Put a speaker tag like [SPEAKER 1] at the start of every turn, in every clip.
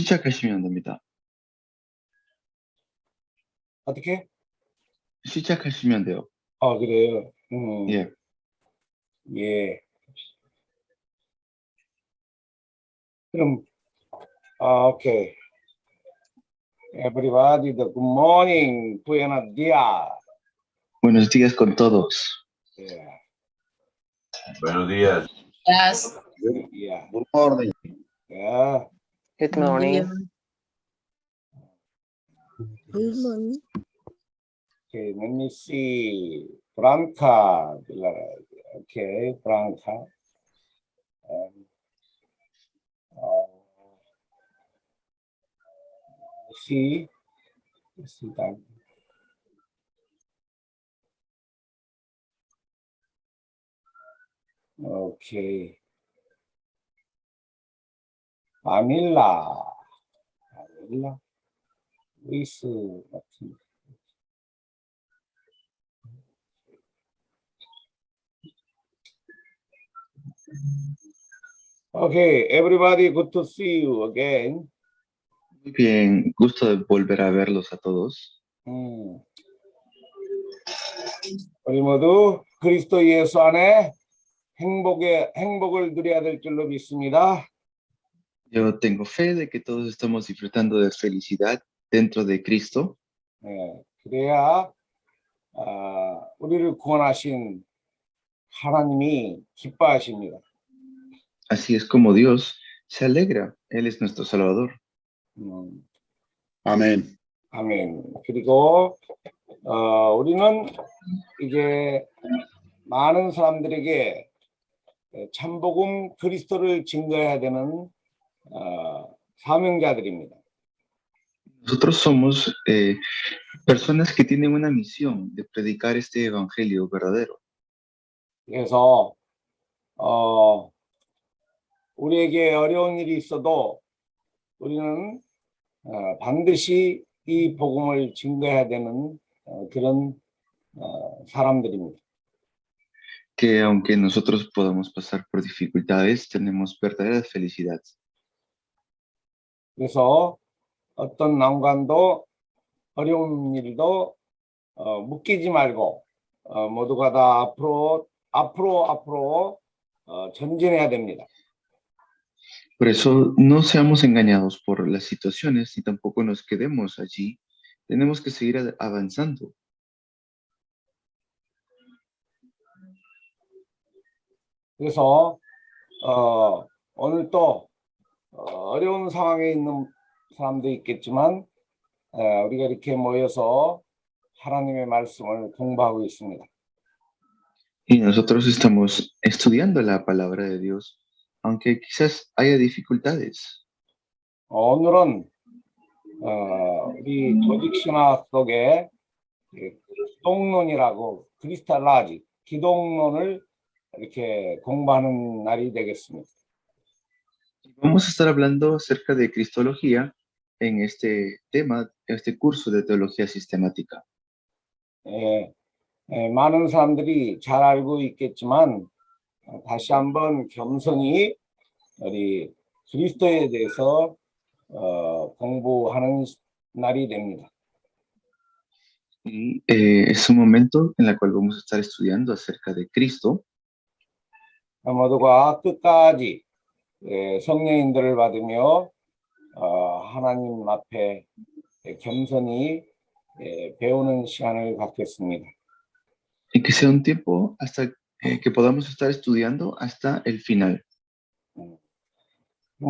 [SPEAKER 1] 시작하시면 됩니다.
[SPEAKER 2] 어떻게?
[SPEAKER 1] 시작하시면 돼요.
[SPEAKER 2] 그래요.
[SPEAKER 1] 예.
[SPEAKER 2] 예. 그럼, 오케이. Everybody, good morning. Buenos días.
[SPEAKER 1] Buenos días con todos.
[SPEAKER 2] Yeah.
[SPEAKER 3] Buenos días.
[SPEAKER 4] Yes.
[SPEAKER 2] Yeah.
[SPEAKER 5] Good morning.
[SPEAKER 2] Yeah.
[SPEAKER 4] Good morning.
[SPEAKER 6] Good morning.
[SPEAKER 2] Okay, let me see. Branca. Okay, Branca. See. See that. Okay. Vanilla. With okay, everybody, good to see you again.
[SPEAKER 1] Muy bien, gusto de volver a verlos a todos.
[SPEAKER 2] 우리 모두 그리스도 예수 안에 행복을 누려야 될 줄로 믿습니다.
[SPEAKER 1] Yo tengo fe de que todos estamos disfrutando de felicidad dentro de Cristo.
[SPEAKER 2] 네, 그래야 우리를 구원하신 하나님이 기뻐하십니다.
[SPEAKER 1] Así es como Dios se alegra. Él es nuestro Salvador.
[SPEAKER 5] 아멘.
[SPEAKER 2] 아멘. 그리고 우리는 이제 많은 사람들에게 참복음 그리스도를 증거해야 되는 사명자들입니다.
[SPEAKER 1] Nosotros somos personas que tienen una misión de predicar este evangelio verdadero.
[SPEAKER 2] 그래서 우리에게 어려운 일이 있어도 우리는 반드시 이 복음을 증거해야 되는 그런 사람들입니다.
[SPEAKER 1] Que aunque nosotros podamos pasar por dificultades, tenemos verdadera felicidad.
[SPEAKER 2] 그래서 어떤 난관도 어려운 일도 묶이지 말고 모두가 다 앞으로 전진해야 됩니다.
[SPEAKER 1] Por eso no seamos engañados por las situaciones ni tampoco nos quedemos allí. Tenemos que seguir avanzando.
[SPEAKER 2] 그래서 오늘 또 어려운 상황에 있는 사람도 있겠지만 우리가 이렇게 모여서 하나님의 말씀을 공부하고 있습니다.
[SPEAKER 1] Y nosotros estamos estudiando la palabra de Dios, aunque quizás haya dificultades.
[SPEAKER 2] 오늘은 우리 조직 신학 속에 기독론이라고 크리스탈라지 기독론을 이렇게 공부하는 날이 되겠습니다.
[SPEAKER 1] Vamos a estar hablando acerca de Cristología en este tema, este curso de teología sistemática.
[SPEAKER 2] 많은 사람들이 잘 알고 있겠지만 다시 한번 겸손히 우리 그리스도에 대해서 공부하는 날이 됩니다.
[SPEAKER 1] Y es un momento en el cual vamos a estar estudiando acerca de Cristo.
[SPEAKER 2] 모두가 끝까지 성령인들을 받으며 하나님 앞에 겸손히 배우는 시간을 갖겠습니다.
[SPEAKER 1] Y que sea un tiempo hasta que podamos estar estudiando hasta el final.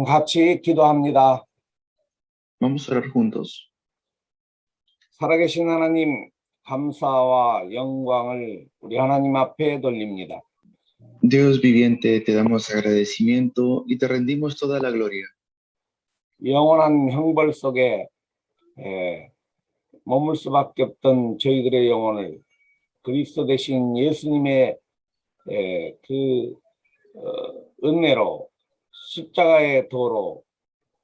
[SPEAKER 2] 같이 기도합니다.
[SPEAKER 1] Vamos a orar juntos.
[SPEAKER 2] 살아계신 하나님, 감사와 영광을 우리 하나님 앞에 돌립니다.
[SPEAKER 1] Dios viviente, te damos agradecimiento y te rendimos toda la gloria.
[SPEAKER 2] 영원한 형벌 속에 머물 수밖에 없던 저희들의 영혼을 그리스도 되신 예수님의 은혜로 십자가의 도로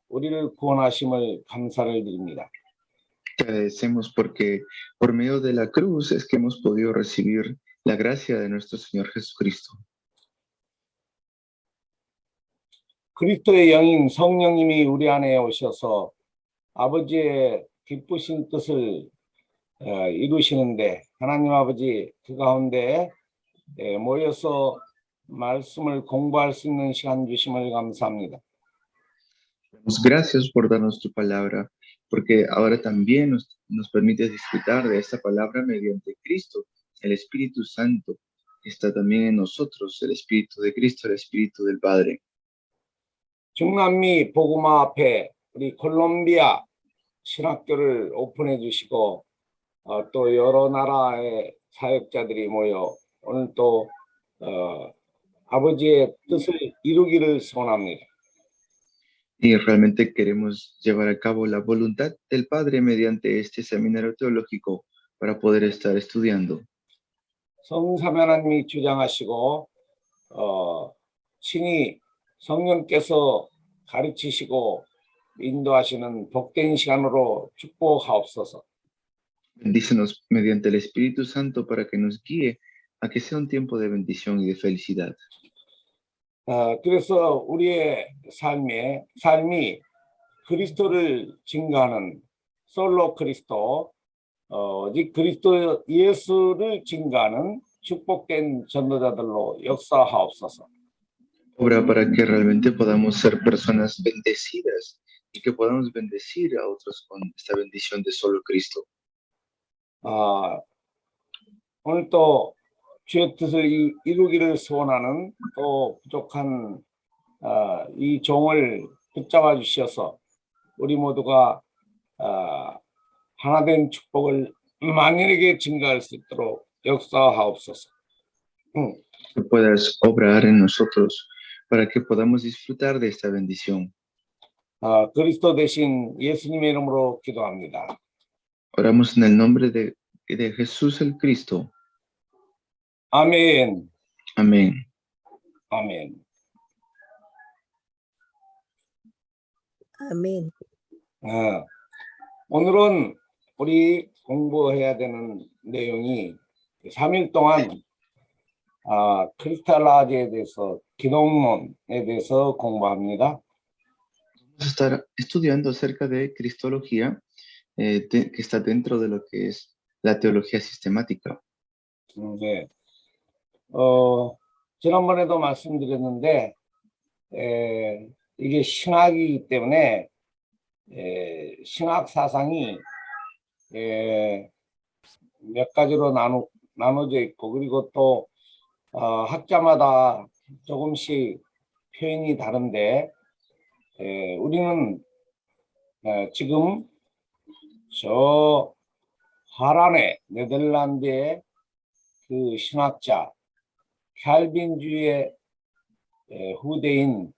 [SPEAKER 2] 우리를 구원하심을 감사를 드립니다.
[SPEAKER 1] Te agradecemos porque por medio de la cruz es que hemos podido recibir la gracia de nuestro Señor Jesucristo.
[SPEAKER 2] 그리스도의 영인 성령님이 우리 안에 오셔서 아버지의 기쁘신 뜻을 이루시는데 하나님 아버지 그 가운데 모여서 말씀을 공부할 수 있는 시간 주심을 감사합니다.
[SPEAKER 1] Damos gracias por darnos tu palabra, porque ahora también nos permite disfrutar de esta palabra mediante Cristo, el Espíritu Santo, que está también en nosotros, el Espíritu de Cristo, el Espíritu del Padre.
[SPEAKER 2] 중남미 복음화 앞에 우리 콜롬비아 신학교를 오픈해 주시고 또 여러 나라의 사역자들이 모여 오늘 또 아버지의 뜻을 이루기를 소원합니다.
[SPEAKER 1] Y realmente queremos llevar a cabo la voluntad del Padre mediante este seminario teológico para poder estar estudiando.
[SPEAKER 2] 성삼위 하나님이 주장하시고 친히 성령께서 가르치시고 인도하시는 복된 시간으로 축복하옵소서.
[SPEAKER 1] Bendícenos mediante el Espíritu Santo para que nos guíe a que sea un tiempo de bendición y de felicidad.
[SPEAKER 2] 그래서 우리의 삶이 그리스도를 증거하는 솔로 그리스도, 즉 그리스도 예수를 증거하는 축복된 전도자들로 역사하옵소서.
[SPEAKER 1] Obra para que realmente podamos ser personas bendecidas y que podamos bendecir a otros con esta bendición de solo Cristo.
[SPEAKER 2] 오늘 또 주의 뜻을 이루기를 소원하는 또 부족한 이 종을 붙잡아 주셔서 우리 모두가 하나된 축복을 만인에게 증가할 수 있도록 역사하옵소서.
[SPEAKER 1] Que puedas obrar en nosotros para que podamos disfrutar de esta bendición.
[SPEAKER 2] 그리스도 대신 예수님의 이름으로 기도합니다.
[SPEAKER 1] Oramos en el nombre de Jesús el Cristo.
[SPEAKER 2] 아멘.
[SPEAKER 1] Amén.
[SPEAKER 2] 아멘.
[SPEAKER 6] 아멘.
[SPEAKER 2] 오늘은 우리 공부해야 되는 내용이 3일 동안 크리스탈라지에 대해서 기독론에 대해서 공부합니다.
[SPEAKER 1] Vamos a estar estudiando acerca de Cristología, que está dentro de lo que es la teología sistemática.
[SPEAKER 2] 네. 지난번에도 말씀드렸는데 이게 신학이기 때문에 신학 사상이 몇 가지로 나눠져 있고 그리고 또 학자마다 조금씩 표현이 다른데 우리는 지금 저 하란의 네덜란드의 그 신학자 칼빈주의 후대인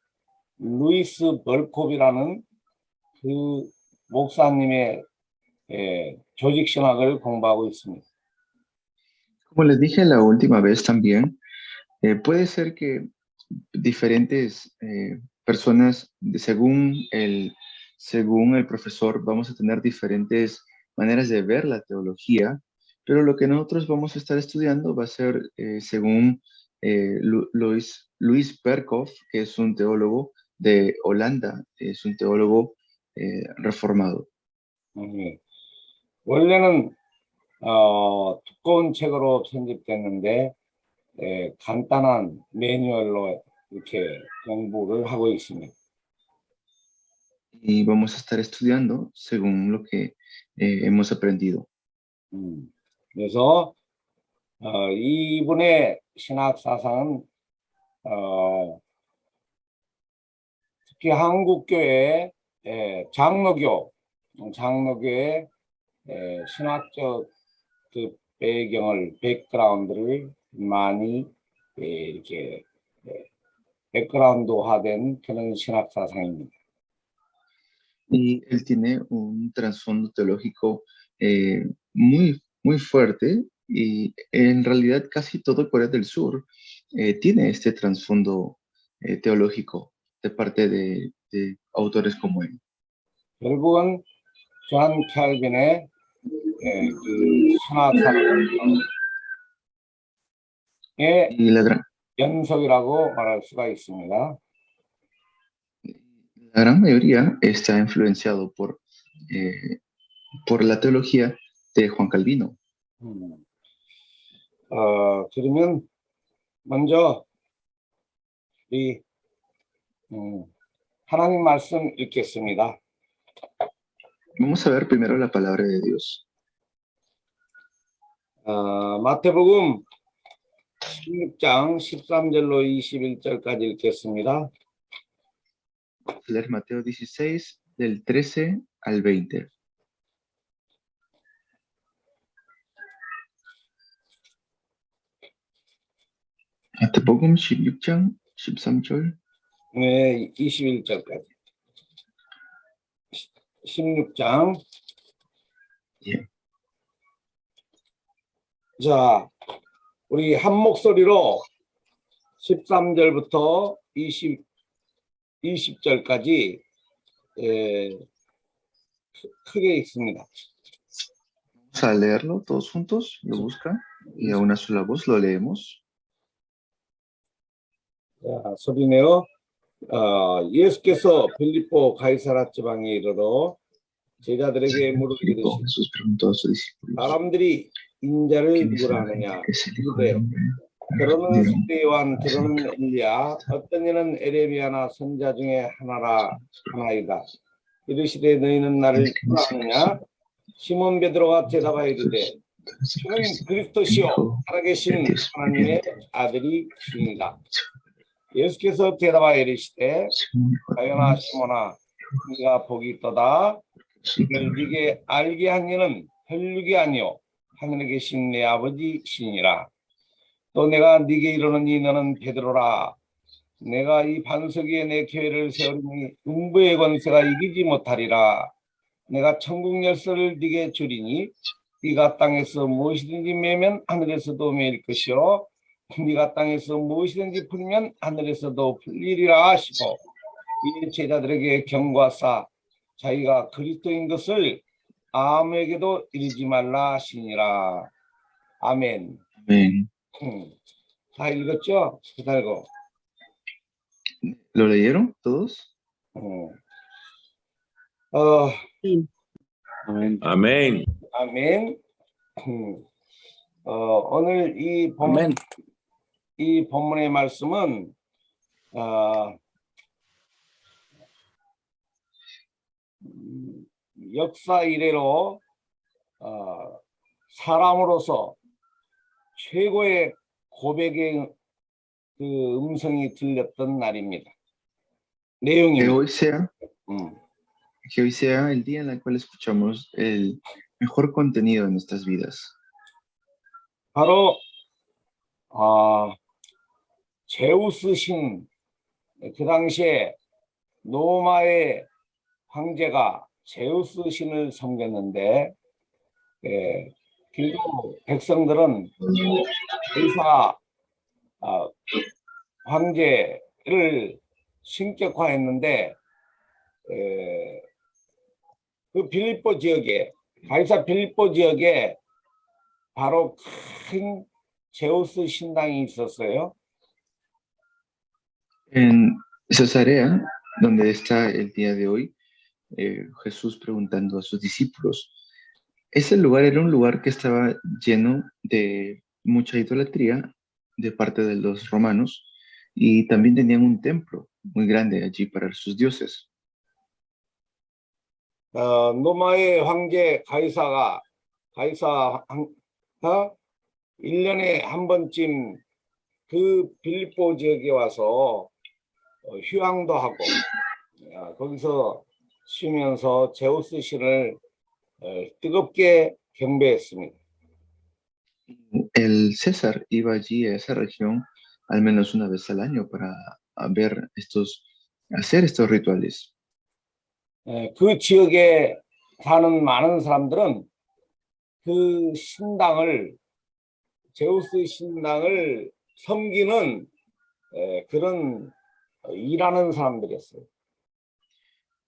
[SPEAKER 2] 루이스 벌콥이라는 그 목사님의 조직 신학을 공부하고 있습니다.
[SPEAKER 1] Como les dije la última vez también, puede ser que diferentes personas, según el profesor, vamos a tener diferentes maneras de ver la teología, pero lo que nosotros vamos a estar estudiando va a ser según Luis Berkhof, que es un teólogo de Holanda, es un teólogo reformado.
[SPEAKER 2] 원래는 두꺼운 책으로 편집됐는데 간단한 매뉴얼로 이렇게 공부를 하고 있습니다.
[SPEAKER 1] Y vamos a estar estudiando según lo que hemos aprendido.
[SPEAKER 2] 그래서 이분의 신학 사상은 특히 한국교회 장로교의 신학적 그 백그라운드를 많이 이렇게 백그라운드화된 그런 신학 사상입니다.
[SPEAKER 1] Y él tiene un trasfondo teológico muy fuerte y en realidad casi todo Corea del Sur tiene este trasfondo teológico de parte de autores como él.
[SPEAKER 2] 결국은 존 칼빈의 그 신학 사상의
[SPEAKER 1] Y la gran,
[SPEAKER 2] 연속이라고 말할 수가 있습니다.
[SPEAKER 1] La gran mayoría está influenciado por la teología de Juan Calvino.
[SPEAKER 2] 그러면 먼저 우리 하나님 말씀 읽겠습니다.
[SPEAKER 1] Vamos a ver primero la palabra de Dios.
[SPEAKER 2] 마태복음 16장 13절로 21절까지 읽겠습니다.
[SPEAKER 1] Leer Mateo 16, del 13 al 20. 마태복음 16장 13절.
[SPEAKER 2] 네, 21절까지. 16장.
[SPEAKER 1] 예.
[SPEAKER 2] 자, 우리 한 목소리로 13절부터 20절까지 크게 읽습니다.
[SPEAKER 1] Vamos a leerlo todos juntos, lo buscan y a una sola voz lo leemos.
[SPEAKER 2] 자, 소리내어 예수께서 빌립보 가이사라 지방에 이르러 제자들에게 물으시되
[SPEAKER 1] Jesús preguntó a sus discípulos,
[SPEAKER 2] 사람들이 인자를
[SPEAKER 1] ¿quién es
[SPEAKER 2] 누구라
[SPEAKER 1] la
[SPEAKER 2] 하느냐?
[SPEAKER 1] gente que es el Hijo del
[SPEAKER 2] 이르되
[SPEAKER 1] Hombre?
[SPEAKER 2] 그러는 스데요한 그러는 엘리야 어떤 이는 에레미야나 선자 중에 하나이다. 이르시되 너희는 나를 누구라 하느냐? 시몬 베드로가 대답하여 이르되 주는 그리스도시요 살아계신 하나님의 아들이시니라. 예수께서 대답하여 이르시되 가요나 시몬아 네가 복이 있도다. 이걸 네게 알게 한 이는 혈육이 아니요 하늘에 계신 내 아버지시니라. 또 내가 네게 이르노니 너는 베드로라. 내가 이 반석 위에 내 교회를 세우리니 음부의 권세가 이기지 못하리라. 내가 천국 열쇠를 네게 주리니 네가 땅에서 무엇이든지 매면 하늘에서도 매일 것이요 네가 땅에서 무엇이든지 풀면 하늘에서도 풀리리라 하시고 이 제자들에게 경고하사 자기가 그리스도인 것을 아무에게도 이르지 말라 하시니라. 아멘.
[SPEAKER 1] Amén.
[SPEAKER 2] 다 읽었죠? 다 읽어.
[SPEAKER 1] ¿Lo leyeron todos?
[SPEAKER 3] Amén.
[SPEAKER 2] 아멘. 오늘 이 본문의 말씀은 역사 이래로 사람으로서 최고의 고백의 그 음성이 들렸던 날입니다.
[SPEAKER 1] Que
[SPEAKER 2] 내용입니다.
[SPEAKER 1] hoy sea el día en el cual escuchamos el mejor contenido de nuestras vidas.
[SPEAKER 2] 바로 제우스 신, 그 당시에 로마의 황제가 제우스 신을 섬겼는데 길고 백성들은 의사 황제를 신격화했는데 그 빌립보 지역에 가이사 빌립보 지역에 바로 큰 제우스 신당이 있었어요.
[SPEAKER 1] En Cesarea, donde está el día de hoy, Jesús preguntando a sus discípulos. Ese lugar era un lugar que estaba lleno de mucha idolatría de parte de los romanos y también tenían un templo muy grande allí para sus dioses.
[SPEAKER 2] 로마의 황제 가이사가 1년에 한 번쯤 그 빌립보 지역에 와서 휴양도 하고 거기서 쉬면서 제우스 신을 뜨겁게 경배했습니다.
[SPEAKER 1] El César iba allí a esa región al menos una vez al año para hacer estos rituales.
[SPEAKER 2] 그 지역에 사는 많은 사람들은 그 제우스 신당을 섬기는 그런 일하는 사람들이었어요.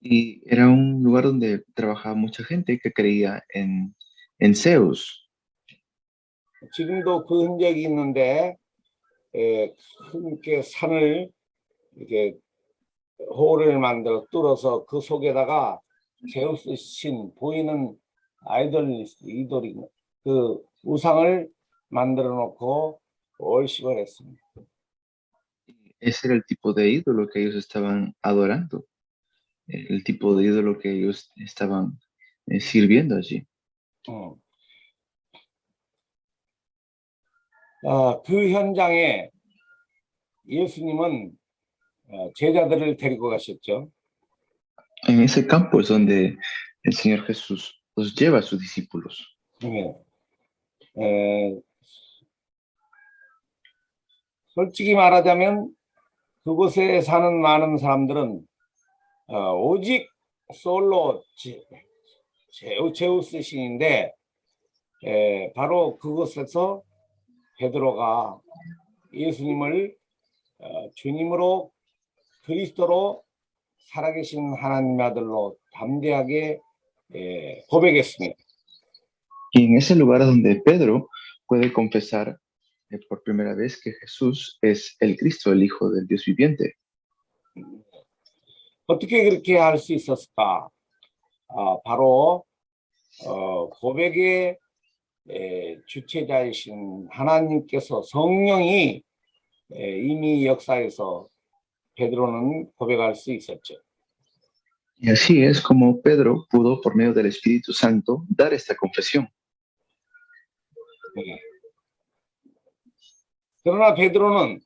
[SPEAKER 1] Y era un lugar donde trabajaba mucha gente que creía en Zeus.
[SPEAKER 2] 지금도 그 흔적이 있는데 큰 산을 이렇게 홀을 만들어 뚫어서 그 속에다가 제우스 신 보이는 이돌이 그 우상을 만들어 놓고 월십을 했습니다.
[SPEAKER 1] Ese era el tipo de ídolo que ellos estaban adorando, el tipo de ídolo que ellos estaban sirviendo allí.
[SPEAKER 2] 그 현장에 예수님은 제자들을 데리고 가셨죠.
[SPEAKER 1] En ese campo es donde el Señor Jesús los lleva a sus discípulos.
[SPEAKER 2] 솔직히 말하자면 그곳에 사는 많은 사람들은 오직 솔로 제우스 신인데 바로 그곳에서 베드로가 예수님을 주님으로 그리스도로 살아계신 하나님의 아들로 담대하게 고백했습니다.
[SPEAKER 1] Y en ese lugar es donde Pedro puede confesar por primera vez que Jesús es el Cristo, el Hijo del Dios viviente.
[SPEAKER 2] 어떻게 그렇게 할 수 있었을까? 바로 고백의 주체자이신 하나님께서 성령이 이미 역사에서 베드로는 고백할 수 있었죠.
[SPEAKER 1] Y así es como Pedro pudo, por medio del Espíritu Santo, dar esta confesión.
[SPEAKER 2] 그러나 베드로는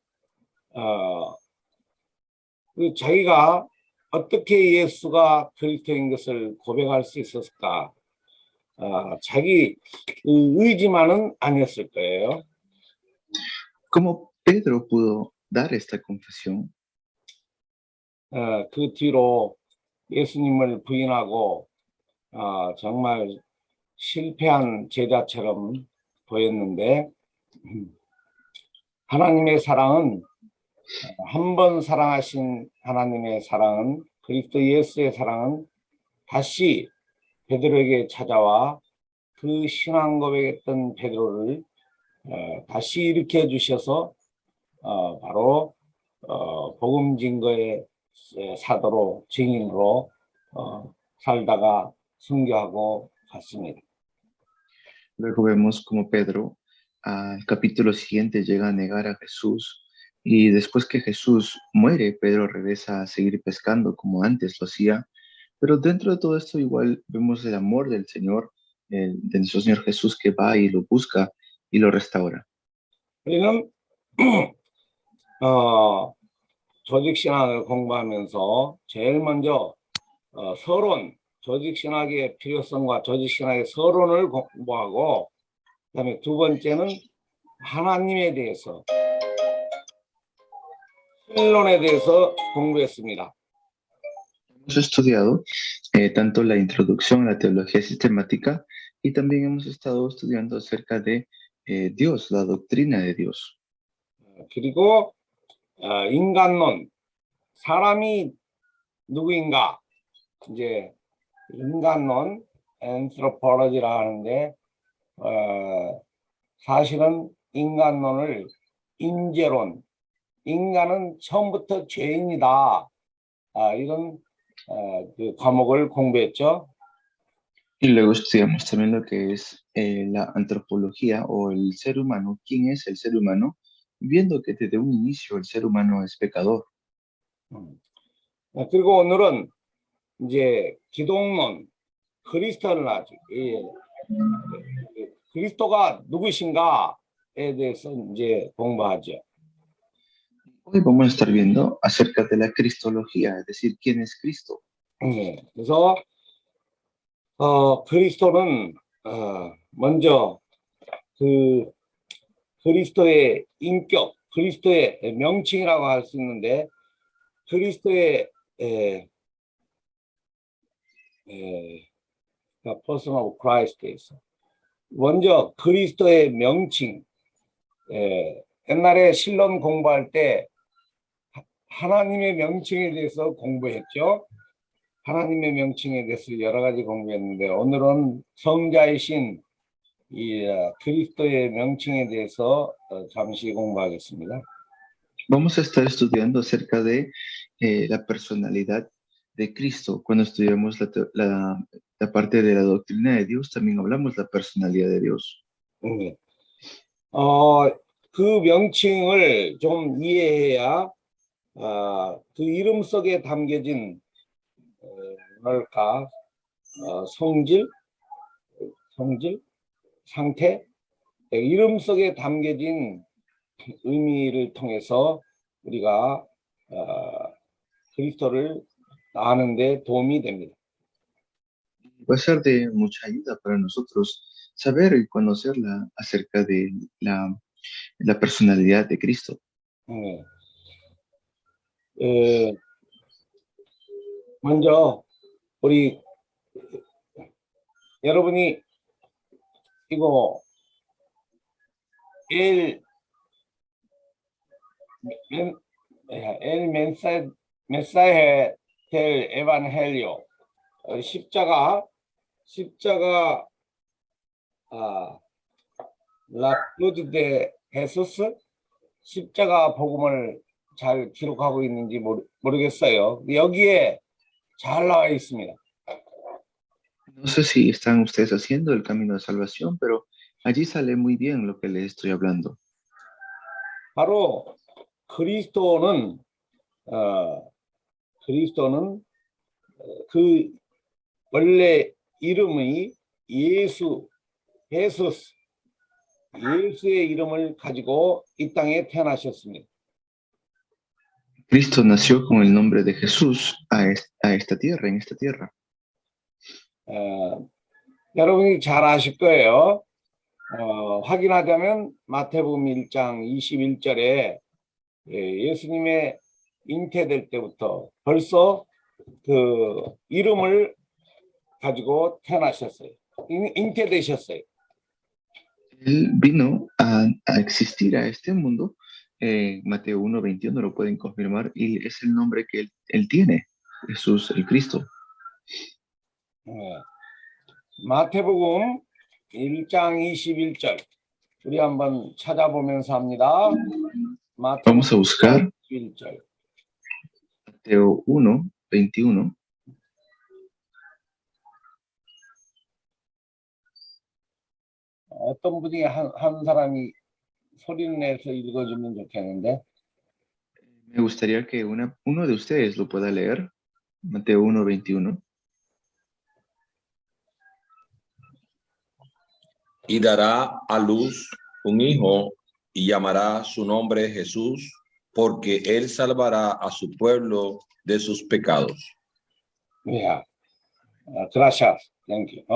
[SPEAKER 2] 자기가 어떻게 예수가 그리스도인 것을 고백할 수 있었을까? 자기 의지만은 아니었을 거예요.
[SPEAKER 1] ¿Cómo Pedro pudo dar esta confesión?
[SPEAKER 2] 그 뒤로 예수님을 부인하고 정말 실패한 제자처럼 보였는데 하나님의 사랑은 한 번 사랑하신 하나님의 사랑은 그리스도 예수의 사랑은 다시 베드로에게 찾아와 그 신앙 고백했던 베드로를 다시 일으켜 주셔서 바로 복음 증거의 사도로 증인으로 살다가 순교하고 갔습니다.
[SPEAKER 1] Luego vemos como Pedro, al capítulo siguiente, llega a negar a Jesús. Y después que Jesús muere, Pedro regresa a seguir pescando como antes lo hacía. Pero dentro de todo esto igual vemos el amor del Señor, de nuestro Señor Jesús, que va y lo busca y lo restaura.
[SPEAKER 2] 우리는 조직신학을 공부하면서 제일 먼저 서론, 조직신학의 필요성과 조직신학의 서론을 공부하고 그다음에 두 번째는 하나님에 대해서 신론에 대해서 공부했습니다.
[SPEAKER 1] Hemos estudiado tanto la introducción a la teología sistemática y también hemos estado estudiando acerca de Dios, la doctrina de Dios.
[SPEAKER 2] 그리고 인간론, 사람이 누구인가? 이제 인간론, anthropology라 하는데 사실은 인간론을 인재론, 인간은 처음부터 죄인이다. 이런 그 과목을 공부했죠.
[SPEAKER 1] Y luego estudiamos también lo que es la antropología o el ser humano. ¿Quién es el ser humano? Viendo que desde un inicio el ser humano es pecador.
[SPEAKER 2] 그리고 오늘은 이제 기독론, 그리스도론라지, 그리스도가 누구신가에 대해서 이제 공부하죠.
[SPEAKER 1] Hoy vamos a estar viendo acerca de la cristología, es decir, quién es Cristo.
[SPEAKER 2] 그래서 그리스도는 먼저 그 그리스도의 인격, 그리스도의 명칭이라고 할 수 있는데 그리스도의 person of Christ에서 먼저 그리스도의 명칭, 옛날에 신론 공부할 때 하나님의 명칭에 대해서 공부했죠. 하나님의 명칭에 대해서 여러 가지 공부했는데 오늘은 성자이신 이 그리스도의 명칭에 대해서 잠시 공부하겠습니다.
[SPEAKER 1] Vamos a estar estudiando acerca de la personalidad de Cristo. Cuando estudiamos la parte de la doctrina de Dios, también hablamos de la personalidad de Dios.
[SPEAKER 2] 그 명칭을 좀 이해해야 그 이름 속에 담겨진 뭐랄까 성질, 상태, 이름 속에 담겨진 의미를 통해서 우리가 그리스도를 아는 데 도움이 됩니다.
[SPEAKER 1] Va a ser de mucha ayuda para nosotros saber y conocerla acerca de la personalidad de Cristo.
[SPEAKER 2] 먼저 우리 여러분이 이거 el mensaje del evangelio 십자가 la cruz de Jesús 십자가 복음을 잘 기록하고 있는지 모르겠어요. 여기에 잘 나와 있습니다.
[SPEAKER 1] No sé si están ustedes haciendo el camino de salvación, pero allí sale muy bien lo que les estoy hablando.
[SPEAKER 2] 바로 그리스도는 그 원래 이름이 예수의 이름을 가지고 이 땅에 태어나셨습니다.
[SPEAKER 1] Cristo nació con el nombre de Jesús a esta tierra, en esta tierra.
[SPEAKER 2] 여러분이 잘 아실 거예요. 확인하자면 마태복음 1장 21절에 예수님의 잉태될 때부터 벌써 그 이름을 가지고 태어나셨어요. 잉태되셨어요.
[SPEAKER 1] Él vino a existir a este mundo. Mateo 1:21 lo pueden confirmar y es el nombre que él tiene, Jesús el Cristo.
[SPEAKER 2] 마태복음 1장 21절 우리 한번 찾아보면서 합니다.
[SPEAKER 1] Vamos a buscar
[SPEAKER 2] 21절.
[SPEAKER 1] Mateo 1:21.
[SPEAKER 2] 어떤 분이 한 사람이 소리를 내서 읽어주면 좋겠는데.
[SPEAKER 1] Me gustaría que uno de ustedes lo pueda leer. Mateo 1:21.
[SPEAKER 5] Y dará a luz un hijo y llamará su nombre Jesús, porque él salvará a su pueblo de sus pecados.
[SPEAKER 2] Yeah. Gracias. Thank you.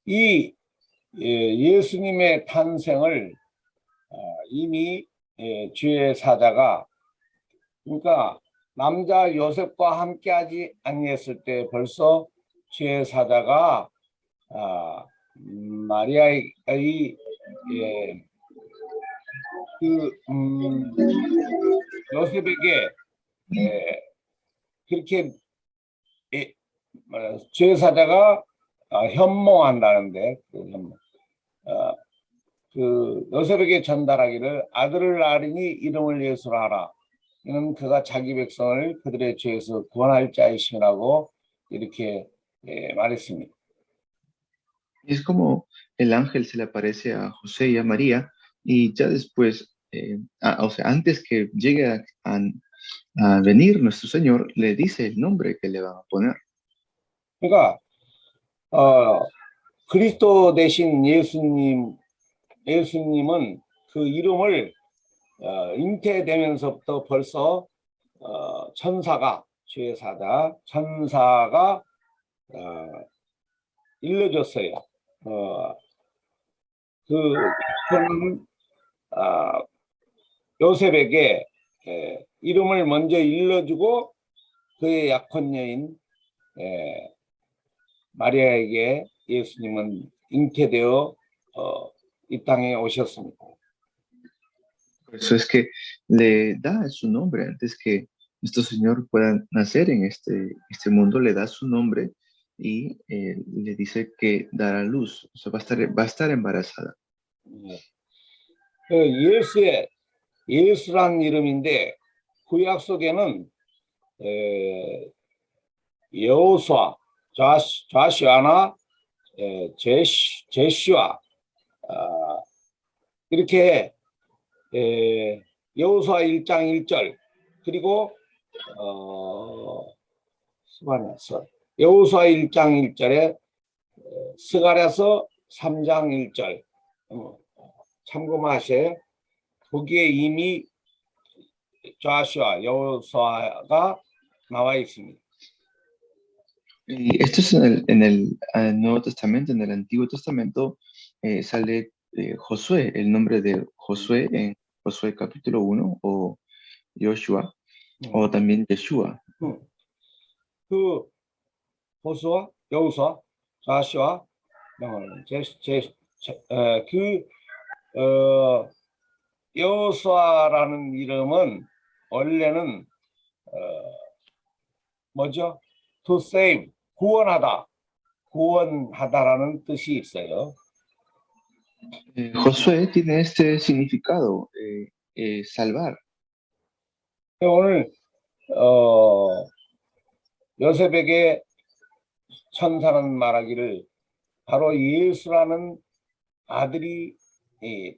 [SPEAKER 2] 이 예수님의 탄생을 이미 주의 사자가 그러니까 남자 요셉과 함께하지 아니했을 때 벌써 주의 사자가 마리아의 요셉에게 그렇게 주의 사자가 현몽한다는데 그 요셉에게 전달하기를 아들을 낳으리니 이름을 예수라 하라. 이는 그가 자기 백성을 그들의 죄에서 구원할 자이심이라고 이렇게 말했습니다.
[SPEAKER 1] Es como el ángel se le aparece a José y a María y ya después, o sea, antes que llegue a venir nuestro Señor, le dice el nombre que le van a poner.
[SPEAKER 2] 그러니까 그리스도 대신 예수님은 그 이름을 잉태되면서부터 벌써 천사가 주의 사자 천사가 일러줬어요. 그는 요셉에게 이름을 먼저 일러주고 그의 약혼 여인 마리아에게 예수님은 잉태되어 이 땅에 오셨습니다.
[SPEAKER 1] Por eso es que le da su nombre antes que nuestro Señor pueda nacer en este mundo, le da su nombre y le dice que dará luz, o sea, va a estar embarazada.
[SPEAKER 2] 예수란 이름인데 구약 속에는 여호수아, 좌시아나 제시와 이렇게 여호수아 1장 1절 그리고 여호수아 1장 1절에 스가랴서 3장 1절 참고하세요. 거기에 이미 좌시아, 여호수아가 나와 있습니다.
[SPEAKER 1] Y esto es en el Nuevo Testamento. En el Antiguo Testamento sale Josué, el nombre de Josué en Josué capítulo 1 o Joshua o también Yeshua.
[SPEAKER 2] 그 호수아, 여호수아, 좌시아, 여호수아라는 이름은 원래는 뭐죠? To save, 구원하다라는 뜻이 있어요.
[SPEAKER 1] Josué tiene este significado, salvar.
[SPEAKER 2] 오늘 요셉에게 천사는 말하기를 바로 예수라는 아들이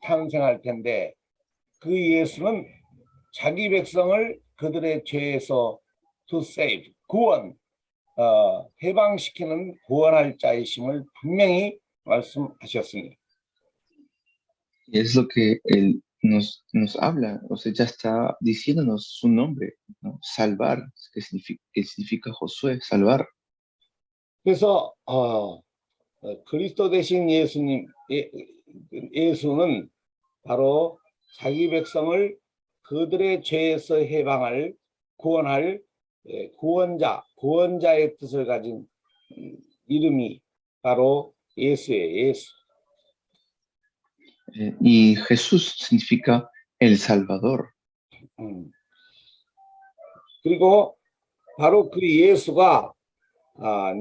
[SPEAKER 2] 탄생할 텐데 그 예수는 자기 백성을 그들의 죄에서 to save, 해방시키는 구원할 자이심을 분명히 말씀하셨습니다.
[SPEAKER 1] Y es lo que él nos habla, o sea, ya está diciéndonos su nombre, ¿no? Salvar, que significa Josué, salvar.
[SPEAKER 2] 그래서 그리스도 되신 예수는 바로 자기 백성을 그들의 죄에서 해방할 구원할 구원자의 뜻을 가진 이름이 바로 예수예요. 예수.
[SPEAKER 1] Y Jesús significa el Salvador.
[SPEAKER 2] 그리고 바로 그 예수가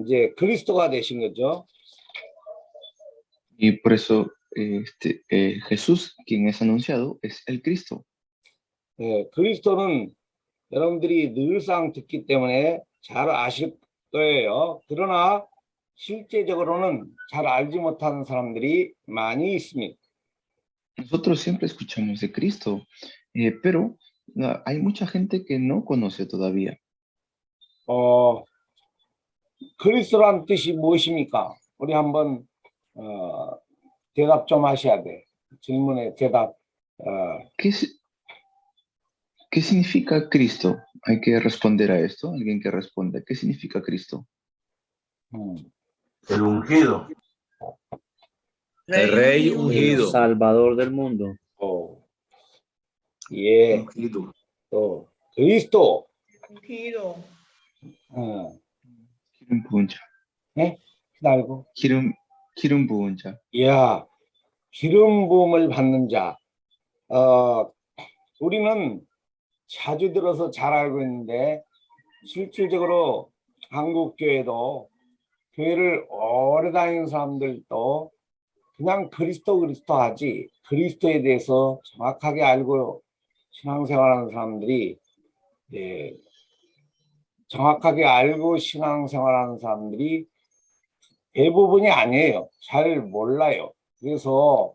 [SPEAKER 2] 이제 그리스도가 되신 거죠.
[SPEAKER 1] Y por eso Jesús, quien es anunciado, es el Cristo.
[SPEAKER 2] 그리스도는 여러분들이 늘상 듣기 때문에 잘 아실 거예요. 그러나 실제적으로는 잘 알지 못하는 사람들이 많이 있습니다.
[SPEAKER 1] Nosotros siempre escuchamos de Cristo, pero hay mucha gente que no conoce todavía.
[SPEAKER 2] 그리스도란 뜻이 무엇입니까? 우리 한번 대답 좀 하셔야 돼. 질문에 대답.
[SPEAKER 1] ¿Qué significa Cristo? Hay que responder a esto. Alguien que responda. ¿Qué significa Cristo?
[SPEAKER 3] El ungido.
[SPEAKER 5] El rey ungido.
[SPEAKER 7] El Salvador del mundo.
[SPEAKER 2] 예.
[SPEAKER 3] Ungido.
[SPEAKER 2] 그리스도.
[SPEAKER 4] Ungido.
[SPEAKER 1] 기름 부은 자.
[SPEAKER 2] 네? 기다리고.
[SPEAKER 1] 기름 부은 자.
[SPEAKER 2] 야, 기름 부음을 받는 자. 우리는 자주 들어서 잘 알고 있는데 실질적으로 한국 교회도 교회를 오래 다니는 사람들도 그냥 그리스도 하지 그리스도에 대해서 정확하게 알고 신앙생활하는 사람들이 정확하게 알고 신앙생활하는 사람들이 대부분이 아니에요. 잘 몰라요. 그래서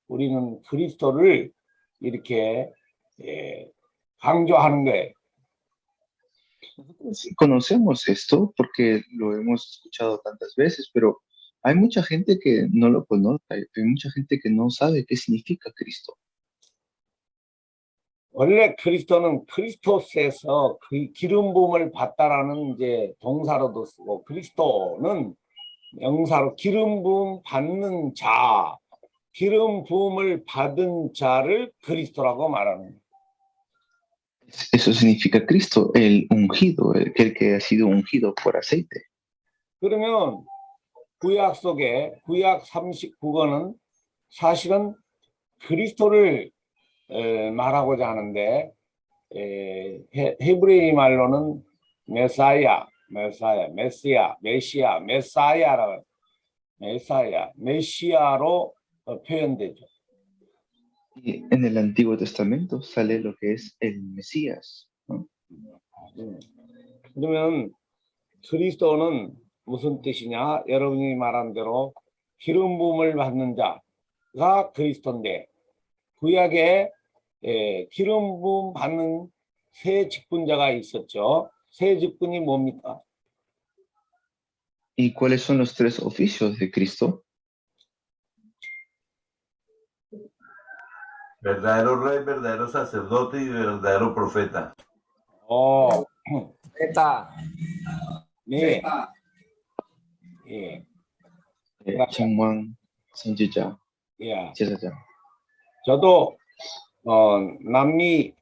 [SPEAKER 2] 우리는 그리스도를 이렇게 강조하는 거예요.
[SPEAKER 1] Conocemos esto porque lo hemos escuchado tantas veces, pero hay mucha gente que no lo conoce, hay mucha gente que no sabe qué significa Cristo.
[SPEAKER 2] 원래 그리스도는 크리스토스에서 그 기름 부음을 받다라는 이제 동사로도 쓰고 그리스도는 명사로 기름 부음 받는 자, 기름 부음을 받은 자를 그리스도라고 말하는 거예요.
[SPEAKER 1] Eso significa Cristo, el ungido, el que ha sido ungido por aceite.
[SPEAKER 2] 그러면 구약 속에 구약 39권은 사실은 그리스도를 말하고자 하는데 헤브레이 말로는 메시아로 표현되죠.
[SPEAKER 1] Y en el Antiguo Testamento sale lo que es el Mesías, ¿no?
[SPEAKER 2] 그러면 그리스도는 무슨 뜻이냐? 여러분이 말한 대로 기름 부음을 받는 자가 그리스도인데 구약에 기름 부음 받는 세 직분자가 있었죠. 세 직분이 뭡니까?
[SPEAKER 1] ¿Y cuáles son los tres oficios de Cristo?
[SPEAKER 3] Verdadero rey, verdadero sacerdote y verdadero profeta.
[SPEAKER 2] 네. 예.
[SPEAKER 1] Changwan, 선지자,
[SPEAKER 2] 예.
[SPEAKER 1] 제사장.
[SPEAKER 2] 저도 남미의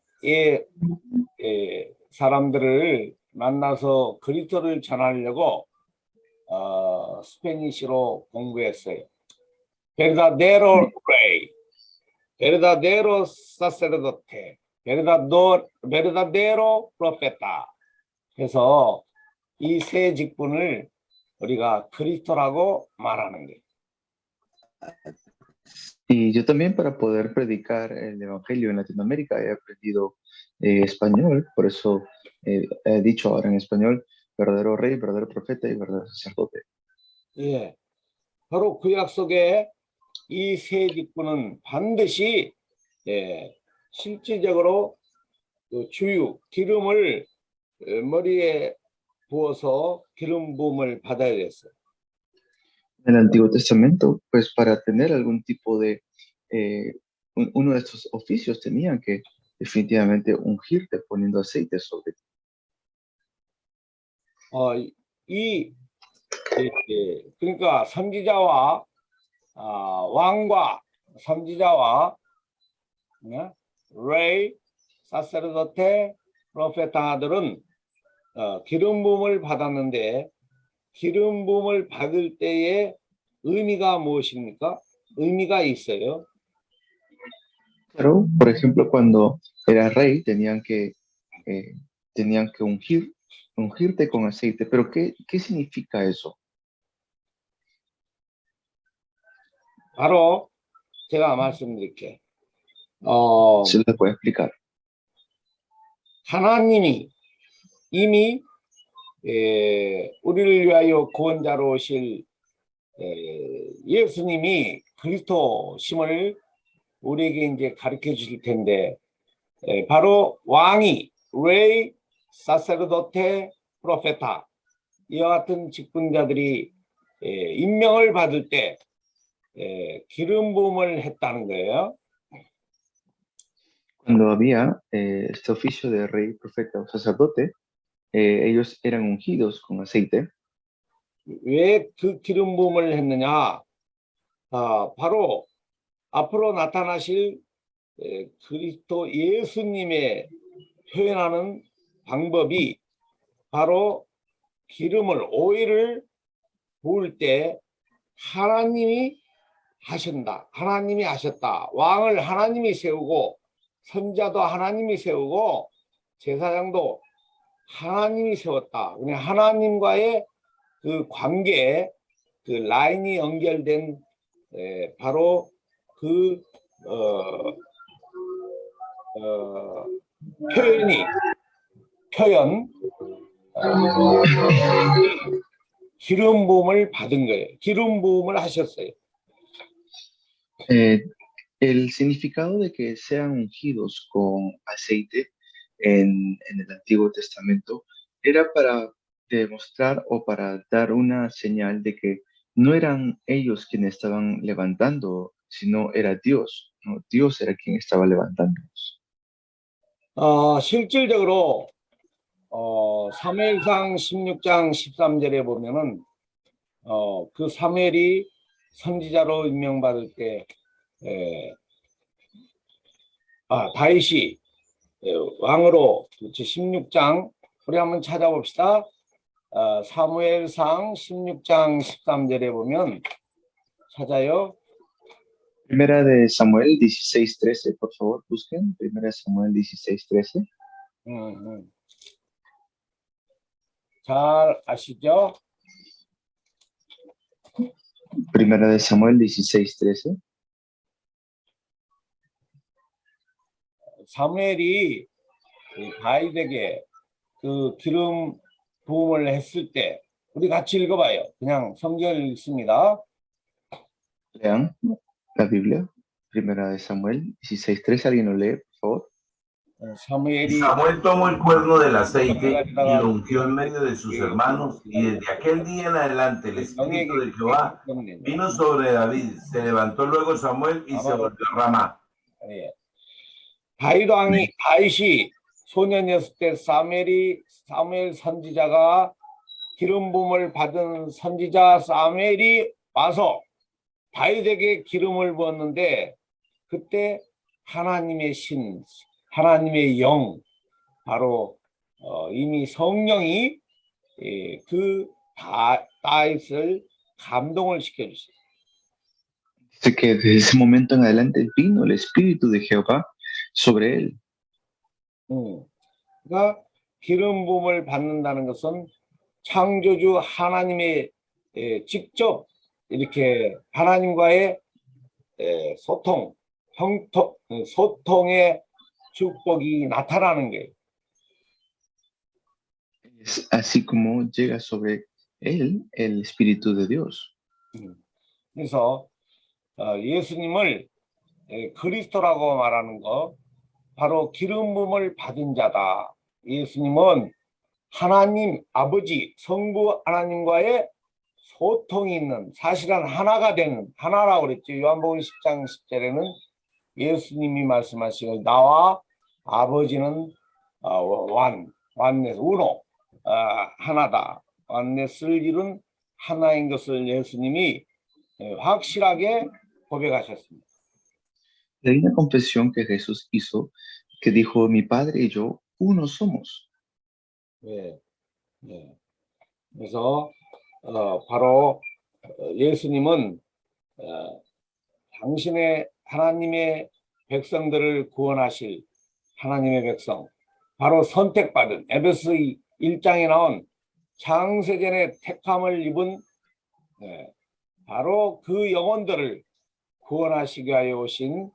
[SPEAKER 2] 사람들을 만나서 그리스도를 전하려고 스페니시로 공부했어요. verdadero rey, verdadero sacerdote, verdadero profeta. 그래서 이 세 직분을 우리가 그리스도라고 말하는 거예요.
[SPEAKER 1] Y yo también para poder predicar el Evangelio en Latinoamérica he aprendido español, por eso he dicho ahora en español verdadero rey, verdadero profeta y verdadero sacerdote.
[SPEAKER 2] 예, 바로 구약 속에 이 세 직분은 반드시 실질적으로 그 주유, 기름을 머리에 부어서 기름 부음을 받아야 됐어요.
[SPEAKER 1] En el Antiguo Testamento, pues para tener algún tipo de, uno de estos oficios tenían que definitivamente ungirte poniendo aceite sobre ti.
[SPEAKER 2] 그러니까 선지자와 왕과 선지자와 레이, 사세르도테, 프로페타들은 기름 부음을 받았는데 기름 부음을 받을 때의 의미가 무엇입니까? 의미가 있어요.
[SPEAKER 1] Pero, por ejemplo, cuando eras rey tenían que ungirte con aceite. Pero ¿qué significa eso?
[SPEAKER 2] 바로 제가 말씀드릴게요.
[SPEAKER 1] Se les puede explicar.
[SPEAKER 2] 하나님이 이미 우리를 위하여 구원자로 오실 예수님이 그리스도심을 우리에게 이제 가르쳐 주실 텐데 바로 왕이 레이, 사세르도테, 프로페타 이와 같은 직분자들이 임명을 받을 때 기름 부음을 했다는 거예요.
[SPEAKER 1] Cuando había este oficio de rey, profeta o sacerdote, ellos eran ungidos con aceite.
[SPEAKER 2] 왜 그 기름 부음을 했느냐? 바로 앞으로 나타나실 그리스도 예수님의 표현하는 방법이 바로 기름을 오일을 부을 때 하나님이 하신다. 하나님이 하셨다. 왕을 하나님이 세우고 선자도 하나님이 세우고 제사장도 하나님이 세웠다. 그냥 하나님과의 그 관계, 그 라인이 연결된 바로 그 표현 기름 부음을 받은 거예요. 기름 부음을 하셨어요.
[SPEAKER 1] El significado de que sean ungidos con aceite en el Antiguo Testamento era para demostrar o para dar una señal de que no eran ellos quienes estaban levantando, sino era Dios, ¿no? Dios era quien estaba levantándolos.
[SPEAKER 2] 실질적으로 사무엘상 16장 13절에 보면은 그 사무엘이 선지자로 임명받을 때 다윗이 왕으로 16장 우리 한번 찾아봅시다. 사무엘상 16장 13절에 보면 찾아요.
[SPEAKER 1] Primera de Samuel 16:13, por favor, busquen. Primera de Samuel 16:13.
[SPEAKER 2] 잘 아시죠?
[SPEAKER 1] Primera de Samuel 16:13.
[SPEAKER 2] 사무엘이 다윗에게 그 기름 부음을 했을 때 우리 같이 읽어봐요. 그냥 성경을 읽습니다.
[SPEAKER 1] Lean la Biblia, Primera de Samuel 16:3. ¿Alguien lo lee, por favor?
[SPEAKER 3] Y
[SPEAKER 2] 사무엘이
[SPEAKER 3] Samuel tomó el cuerno del aceite y lo ungió en medio de sus hermanos, y desde aquel día en adelante el espíritu de Jehová vino sobre David. Se levantó luego Samuel y se volvió a Ramá.
[SPEAKER 2] 예. 다윗이 소년이었을 때 사무엘 선지자가 기름 부음을 받은 선지자 사무엘이 와서 다윗에게 기름을 부었는데 그때 하나님의 신, 하나님의 영, 바로 이미 성령이 그 다윗을 감동을 시켜주셨어요.
[SPEAKER 1] Dice que desde ese momento en adelante vino el Espíritu de Jehová sobre él.
[SPEAKER 2] 그러니까 기름 부음을 받는다는 것은 창조주 하나님의 직접 이렇게 하나님과의 소통의 축복이 나타나는 거예요.
[SPEAKER 1] Es así como llega sobre él el Espíritu de Dios.
[SPEAKER 2] 그래서 예수님을 그리스도라고 말하는 거 바로 기름 부음을 받은 자다. 예수님은 하나님 아버지 성부 하나님과의 소통이 있는 사실은 하나가 되는 하나라고 그랬죠. 요한복음 10장 10절에는 예수님이 말씀하시고 나와 아버지는 완넷 우노 하나다. 완넷을 이룬 하나인 것을 예수님이 확실하게 고백하셨습니다.
[SPEAKER 1] Hay una confesión que Jesús hizo que dijo, mi Padre y yo uno somos.
[SPEAKER 2] 네. 그래서 바로 예수님은 당신의 하나님의 백성들을 구원하실 하나님의 백성, 바로 선택받은 에베소 1장에 나온 창세전에 택함을 입은 바로 그 영혼들을 구원하시기 위하여 오신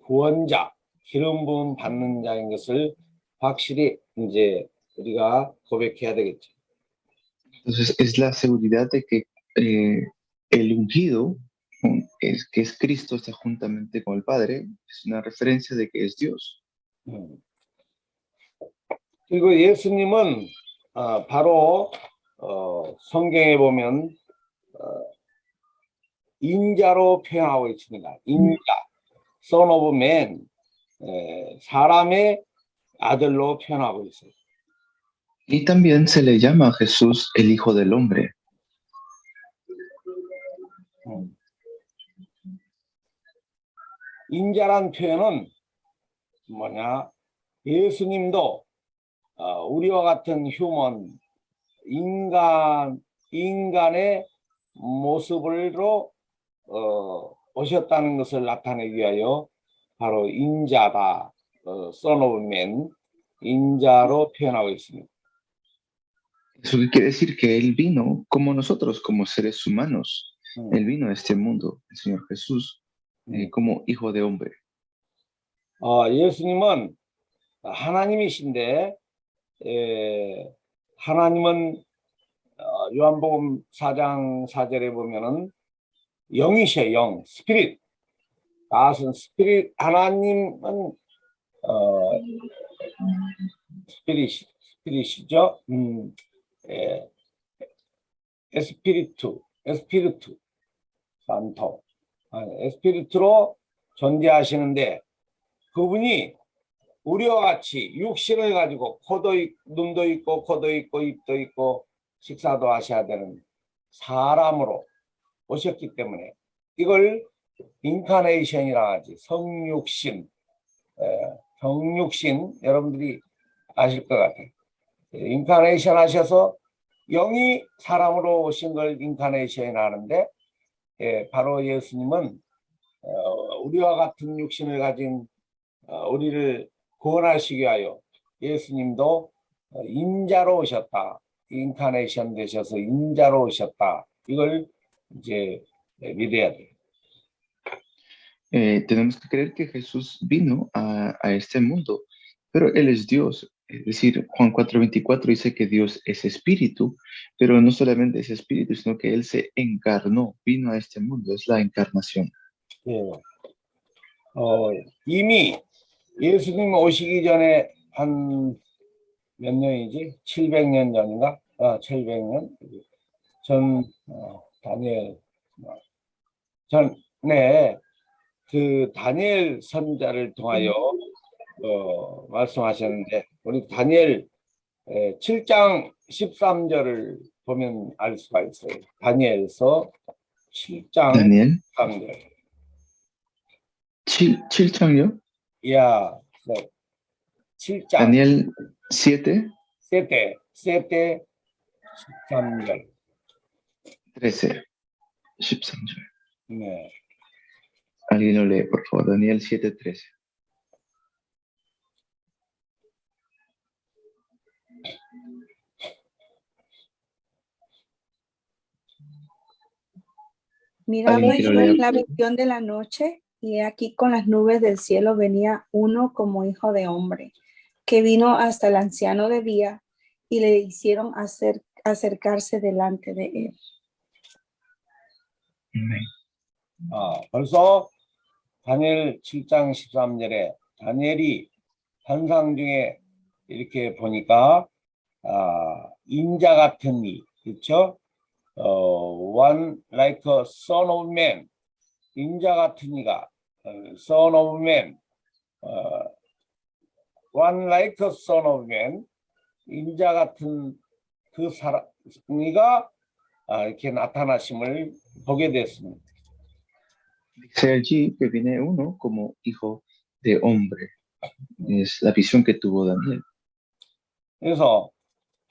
[SPEAKER 2] 구원자, 기름 부음 받는 자인 것을 확실히 이제 우리가 고백해야 되겠죠.
[SPEAKER 1] Entonces es la seguridad de que el ungido, que es Cristo, está juntamente con el Padre, es una referencia de que es Dios.
[SPEAKER 2] 그리고 예수님은 바로 성경에 보면 인자로 표현하고 있습니다. 인자, Son of Man, 사람의 아들로 표현하고 있어요.
[SPEAKER 1] Y también se le llama a Jesús el Hijo del Hombre.
[SPEAKER 2] 인자란 표현은 뭐냐? 예수님도 우리와 같은 휴먼, 인간의 모습으로 오셨다는 것을 나타내기 위하여 바로 인자다, Son of Man, 인자로 표현하고 있습니다.
[SPEAKER 1] Eso quiere decir que Él vino como nosotros, como seres humanos. Él vino a este mundo, el Señor Jesús, como Hijo de Hombre.
[SPEAKER 2] 예수님은 하나님이신데 하나님은 요한복음 4장 4절에 보면은 영이셔, 영, 스피릿. 나은 스피릿, 하나님은 스피릿이죠. 에스피리투, 산토, 에스피리투로 존재하시는데 그분이 우리와 같이 육신을 가지고 눈도 있고 코도 있고 입도 있고 식사도 하셔야 되는 사람으로 오셨기 때문에 이걸 인카네이션이라 하지. 성육신, 여러분들이 아실 것 같아요. 인카네이션 하셔서 영이 사람으로 오신 걸 인카네이션이 하는데 바로 예수님은 우리와 같은 육신을 가진 우리를 구원하시기 위하여 예수님도 인자로 오셨다. 인카네이션 되셔서 인자로 오셨다. 이걸 이제 믿어야 돼요.
[SPEAKER 1] Tenemos que creer que Jesús vino a este mundo, pero Él es Dios. Es decir, Juan 4:24 dice que Dios es espíritu, pero no solamente es espíritu, sino que Él se encarnó, vino a este mundo, es la encarnación.
[SPEAKER 2] 예. 이미 예수님 오시기 전에 한 몇 년이지? 700년 전인가? 700년 전 다니엘 전에 그 다니엘 선자를 통하여 말씀하셨는데 우리 다니엘 7장 13절을 보면 알 수가 있어요. 다니엘서 7장
[SPEAKER 1] Daniel,
[SPEAKER 2] 13절.
[SPEAKER 1] 7장요?
[SPEAKER 2] 야, 네. 7장
[SPEAKER 1] Daniel 7,
[SPEAKER 2] 세대 13절.
[SPEAKER 1] 13, 13.
[SPEAKER 2] 네.
[SPEAKER 1] Alguien lo lee, por favor. Daniel 7:13.
[SPEAKER 6] Miraba
[SPEAKER 1] Alguien que lo
[SPEAKER 6] yo
[SPEAKER 1] lea.
[SPEAKER 6] la visión de la noche, y he aquí con las nubes del cielo venía uno como hijo de hombre, que vino hasta el anciano de día y le hicieron acercarse delante de él.
[SPEAKER 1] Amén.
[SPEAKER 2] 벌써 다니엘 7장 13절에 다니엘이 환상 중에 이렇게 보니까 인자 같은 이, 그렇죠? One like a son of man, 인자 같은 이가 son of man, one like a son of man, 인자 같은 그 사람이가 이렇게 나타나심을 보게 됐습니다.
[SPEAKER 1] Dice allí que viene uno como hijo de hombre. Es la visión que tuvo Daniel.
[SPEAKER 2] 그래서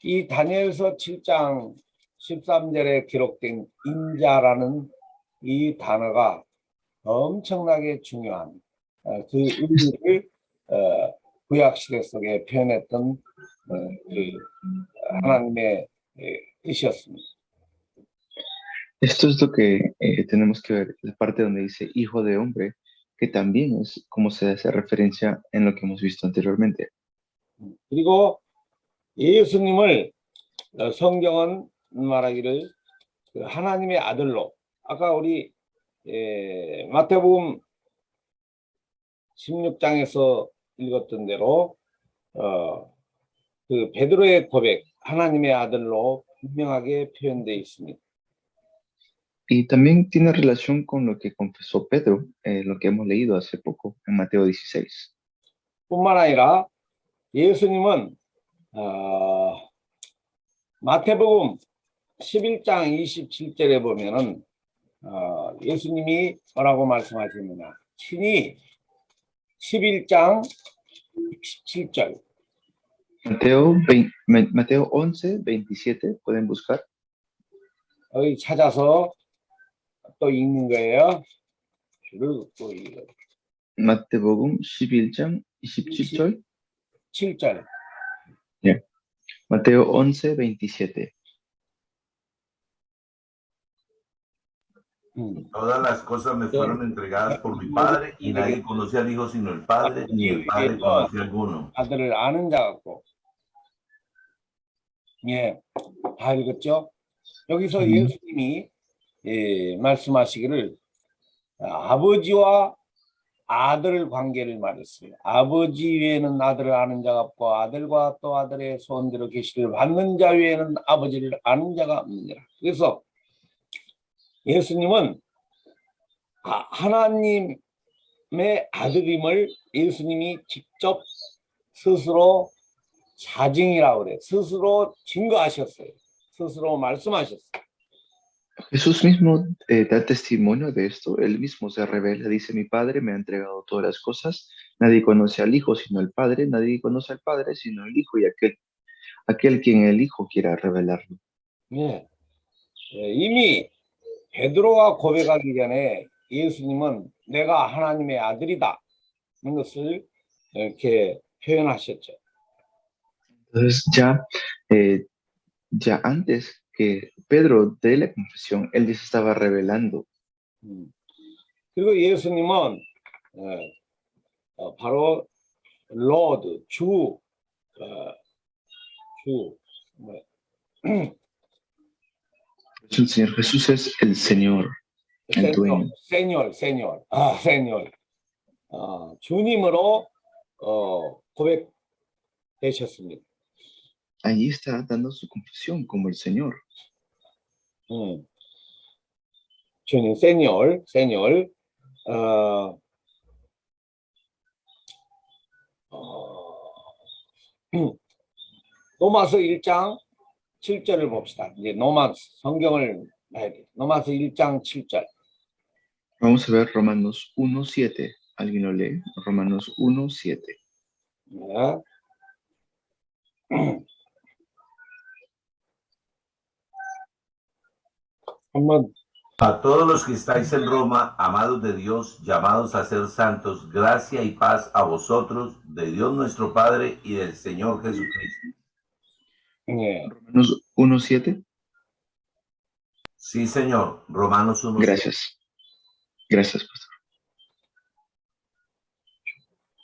[SPEAKER 2] 이 다니엘서 7장 13절에 기록된 인자라는 이 단어가 엄청나게 중요한 그 의미를 구약시대 속에 표현했던 그 하나님의 뜻이었습니다.
[SPEAKER 1] Esto es lo que tenemos que ver, la parte donde dice hijo de hombre, que también es como se hace referencia en lo que hemos visto anteriormente.
[SPEAKER 2] 그리고 예수님을 성경은 말하기를 하나님의 아들로 아까 우리 마태복음 16장에서 읽었던 대로 그 베드로의 고백 하나님의 아들로 분명하게 표현되어 있습니다.
[SPEAKER 1] Y también tiene relación con lo que confesó Pedro, lo que hemos leído hace poco en Mateo 16.
[SPEAKER 2] 뿐만 아니라 예수님은 마태복음 11장 27절에 보면은 예수님이 뭐라고 말씀하시느냐 친히 11장 27절
[SPEAKER 1] Mateo 11:27, pueden buscar.
[SPEAKER 2] 여기 찾아서 또 읽는 거예요. 줄을 또 읽어.
[SPEAKER 1] Mateo 11장 27절.
[SPEAKER 2] 7절.
[SPEAKER 1] Yeah. Mateo 11:27.
[SPEAKER 3] Todas las cosas me fueron entregadas por mi Padre y nadie conoce al Hijo sino el Padre, ni el Padre conoce a alguno.
[SPEAKER 2] 아들을 아는 자 같고. 예, 다 읽었죠? 여기서 예수님이 말씀하시기를 아버지와 아들 관계를 말했어요. 아버지 외에는 아들을 아는 자가 없고 아들과 또 아들의 소원대로 계시를 받는 자 외에는 아버지를 아는 자가 없느니라. 그래서 예수님은 하나님의 아들임을 예수님이 직접 스스로 자증이라고 그래요. 스스로 증거하셨어요. 스스로 말씀하셨어요.
[SPEAKER 1] Jesús mismo da testimonio de esto. Él mismo se revela, dice, mi Padre me ha entregado todas las cosas. Nadie conoce al Hijo sino el Padre. Nadie conoce al Padre sino el Hijo y aquel quien el Hijo quiera revelarlo.
[SPEAKER 2] 네. 이미 베드로가 고백하기 전에 예수님은 내가 하나님의 아들이다 하는 것을 이렇게 표현하셨죠.
[SPEAKER 1] Entonces ya antes que Pedro dé la confesión, él ya se estaba revelando.
[SPEAKER 2] 그리고 예수님은 바로 Lord, 주, 주,
[SPEAKER 1] El Señor Jesús es el Señor, el dueño.
[SPEAKER 2] 세뇨. 주님으로 고백되셨습니다.
[SPEAKER 1] Allí está dando su confesión como el Señor.
[SPEAKER 2] 주님, 세뇨. 로마서 1장 7절을 봅시다. 이제 성경을 봐야 돼요. 로마서 1장 7절.
[SPEAKER 1] Vamos a ver Romanos 1:7. ¿Alguien lo lee? Romanos 1:7.
[SPEAKER 2] 네. 한번
[SPEAKER 3] A todos los que estáis en Roma, amados de Dios, llamados a ser santos, gracia y paz a vosotros, de Dios nuestro Padre y del Señor Jesucristo.
[SPEAKER 2] 네.
[SPEAKER 1] Romanos 1:7.
[SPEAKER 3] Sí, Señor. Romanos 1.
[SPEAKER 1] Gracias. Gracias, pastor.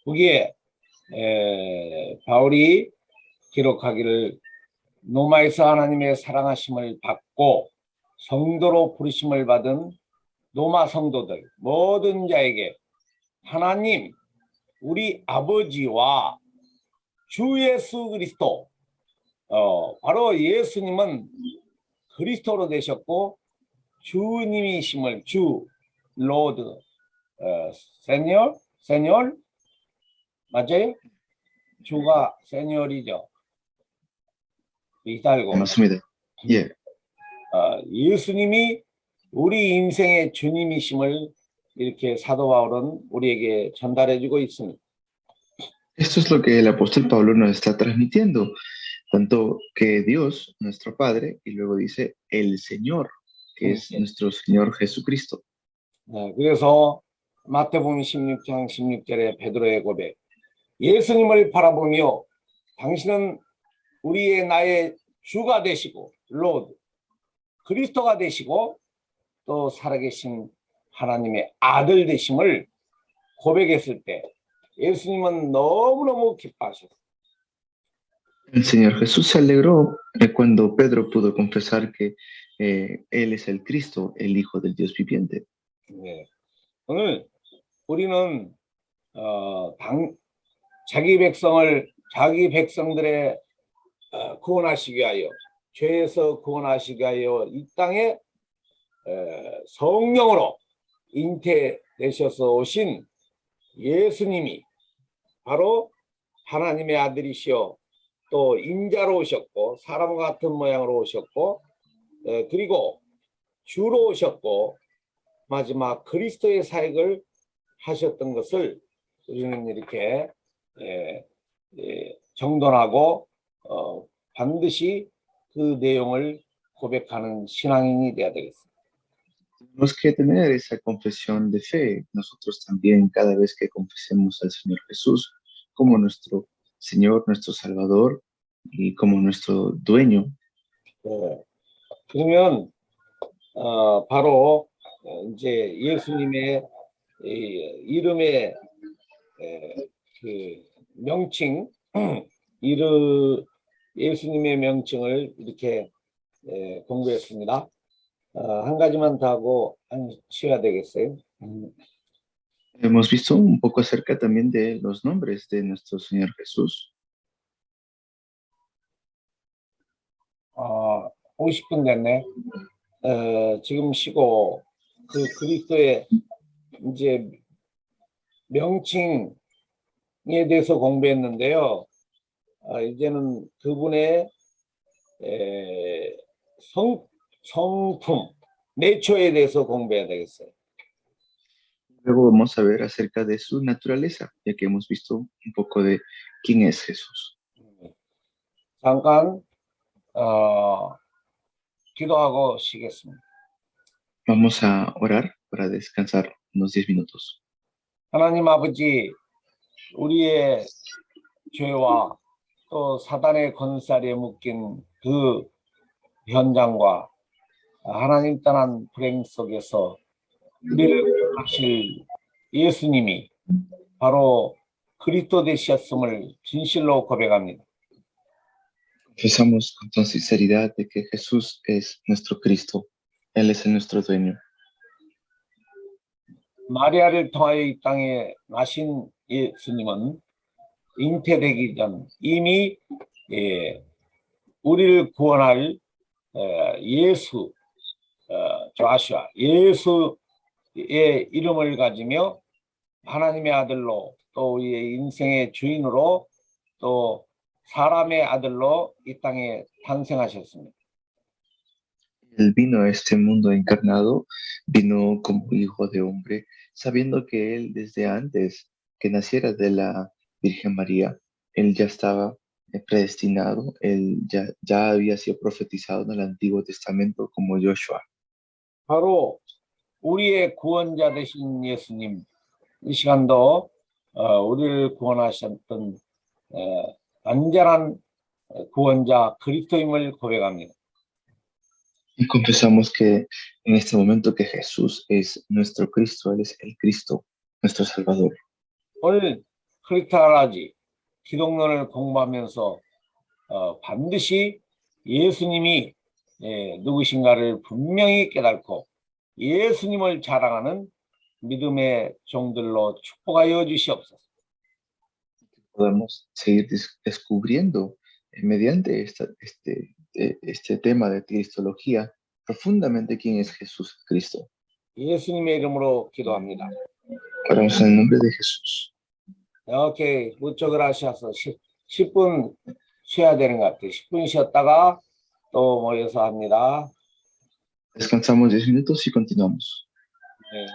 [SPEAKER 2] 거기에 바울이 기록하기를 로마에서 하나님의 사랑하심을 받고 성도로 부르심을 받은 로마 성도들 모든 자에게 하나님 우리 아버지와 주 예수 그리스도 바로 예수님은 그리스도로 되셨고 주님이심을 주 로드 세뇨 맞아요? 주가 세뇨리죠. 이달고
[SPEAKER 1] 맞습니다. 예.
[SPEAKER 2] 예수님이 우리 인생의 주님이심을 이렇게 사도 바울은 우리에게 전달해주고 있습니다.
[SPEAKER 1] Esto es lo que el apóstol Pablo nos está transmitiendo, tanto que Dios, nuestro Padre, y luego dice el Señor, que es nuestro Señor Jesucristo.
[SPEAKER 2] 그래서 마태복음 16장 16절에 베드로의 고백, 예수님을 바라보며 당신은 우리의 나의 주가 되시고 로드, 그리스도가 되시고 또 살아계신 하나님의 아들 되심을 고백했을 때 예수님은 너무너무 기뻐하셨어요.
[SPEAKER 1] El Señor Jesús se alegró cuando Pedro pudo confesar que Él es el Cristo, el Hijo del Dios viviente.
[SPEAKER 2] 네. 오늘 우리는 자기 백성들의 구원하시기 위하여 죄에서 구원하시기 위하여 이 땅에 성령으로 잉태되셔서 오신 예수님이 바로 하나님의 아들이시여 또 인자로 오셨고 사람 같은 모양으로 오셨고 그리고 주로 오셨고 마지막 그리스도의 사역을 하셨던 것을 우리는 이렇게 정돈하고 반드시 그 내용을 고백하는 신앙인이 되어야 되겠습니다.
[SPEAKER 1] Tenemos que tener esa confesión de fe, nosotros también, cada vez que confesemos al Señor Jesús como nuestro Señor, nuestro Salvador y como nuestro dueño.
[SPEAKER 2] 그러면 바로 이제 예수님의 이름의 그 명칭, 예수님의 명칭을 이렇게 공부했습니다. 한 가지만 더 하고 쉬어야 되겠어요.
[SPEAKER 1] Hemos visto un poco acerca también de los nombres de nuestro Señor Jesús.
[SPEAKER 2] 50분 됐네. 지금 쉬고 그 그리스도의 이제 명칭에 대해서 공부했는데요. 이제는 그분의 성품, 내초에 대해서 공부해야 되겠어요.
[SPEAKER 1] Luego vamos a ver acerca de su naturaleza, ya que hemos visto un poco de quién es Jesús.
[SPEAKER 2] 잠깐 기도하고 쉬겠습니다.
[SPEAKER 1] Vamos a orar para descansar unos 10 minutos.
[SPEAKER 2] 하나님 아버지, 우리의 죄와 또 사단의 권살에 묶인 그 현장과 하나님 떠난 불행 속에서 우리를 구원하실 예수님이 바로 그리스도 되셨음을 진실로 고백합니다.
[SPEAKER 1] Confesamos con toda sinceridad de que Jesús es nuestro Cristo. Él es nuestro dueño.
[SPEAKER 2] 마리아를 통하여 이 땅에 나신 예수님은 잉태되기 전 이미 우리를 구원할 예수, 조아슈아, 예수의 이름을 가지며 하나님의 아들로 또 우리의 인생의 주인으로 또 사람의 아들로 이 땅에 탄생하셨습니다.
[SPEAKER 1] Él vino a este mundo encarnado, vino como hijo de hombre, sabiendo que él desde antes que naciera de la Virgen María, él ya estaba predestinado, él ya había sido profetizado en el Antiguo Testamento como Joshua.
[SPEAKER 2] 바로 우리의 구원자 되신 예수님, 이 시간도 우리를 구원하셨던 완전한 구원자 그리스도임을 고백합니다.
[SPEAKER 1] Y confesamos que en este momento que Jesús es nuestro Cristo, Él es el Cristo, nuestro Salvador.
[SPEAKER 2] 오늘 크리스탈라지 기독론을 공부하면서 반드시 예수님이 누구신가를 분명히 깨닫고 예수님을 자랑하는 믿음의 종들로 축복하여 주시옵소서.
[SPEAKER 1] Podemos seguir descubriendo mediante este tema de cristología profundamente quién es Jesús Cristo.
[SPEAKER 2] 예수님의 이름으로 기도합니다.
[SPEAKER 1] Oramos en el nombre de Jesús.
[SPEAKER 2] 오케이, muchas gracias. 10분 쉬어야 되는 것 같아요. 10분 쉬었다가 또 모여서 합니다.
[SPEAKER 1] Descansamos 10 minutos y continuamos.
[SPEAKER 2] 네.